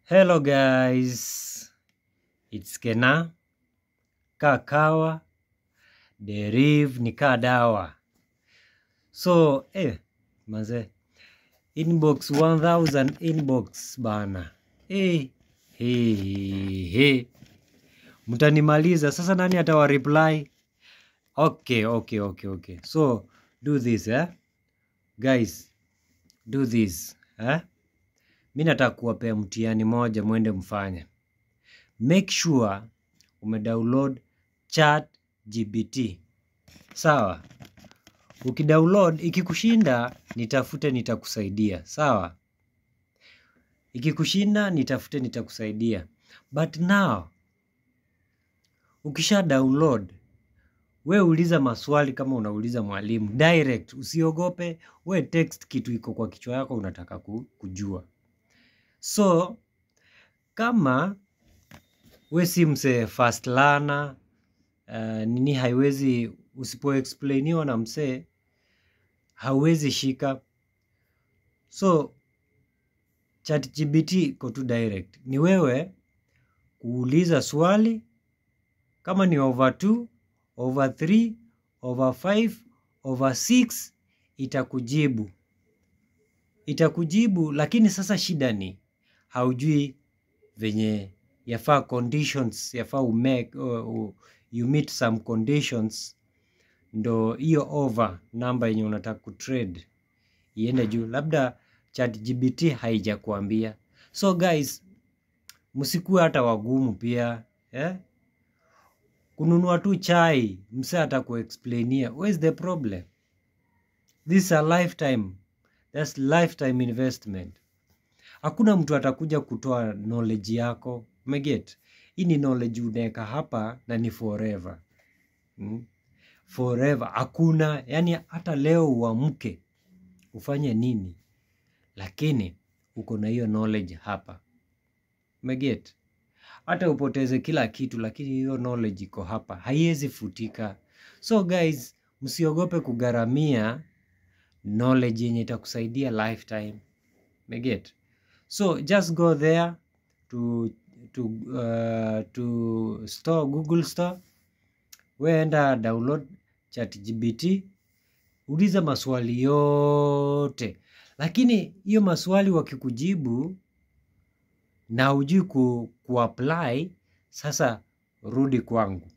Hello guys, it's Kena, Kakawa, Deriv ni Kadawa. So, maze, inbox 1000 inbox bana. Mtanimaliza, sasa nani atawa reply? Okay. So, do this, guys, do this, Mimi nataka kuwapea mtihani moja mwende mfanye. Make sure umedownload ChatGPT. Sawa? Ukidownload, ikikushinda nitafute nitakusaidia. Sawa? Ikikushinda nitafute nitakusaidia. But now, ukisha download, we uliza maswali kama unauliza mwalimu. Direct, usiogope, we text kitu iko kwa kichwa yako unataka kujua. So, kama we si mse fast learner, nini haiwezi, usipo explainiwa na mse, hauwezi shika. So, ChatGPT iko tu direct. Ni wewe kuuliza swali, kama ni over 2, over 3, over 5, over 6, itakujibu. Itakujibu, lakini sasa shida ni, haujui venye yafaa conditions, yafaa you meet some conditions, ndo hiyo over number yenye unataka kutrade iende juu. Labda ChatGPT haijakuambia. So guys, msikuwe hata wagumu pia, kununua tu chai mse atakuexplainia. Where's the problem? This is a lifetime. That's lifetime investment. Hakuna mtu atakuja kutoa knowledge yako. Umeget? Hii ni knowledge unaweka hapa na ni forever. Forever. Hakuna, yani hata leo uamke ufanye nini, lakini uko na hiyo knowledge hapa. Umeget? Hata upoteze kila kitu, lakini hiyo knowledge iko hapa. Haiwezi futika. So guys, msiogope kugaramia knowledge yenye itakusaidia lifetime. Umeget? So just go there to store, Google Store. Weenda download ChatGPT. Uliza maswali yote. Lakini hiyo maswali wakikujibu na hujui kuapply, sasa rudi kwangu.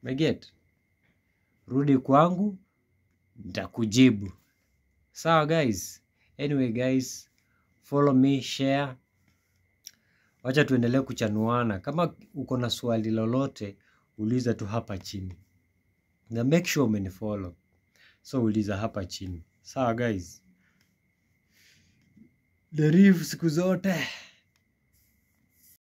Umeget? Rudi kwangu, nitakujibu. Sawa guys? Anyway guys, follow me, share. Wacha tuendelee kuchanuana. Kama uko na swali lolote, uliza tu hapa chini. Na make sure umenifollow. So uliza hapa chini. Sawa guys? Deriv siku zote.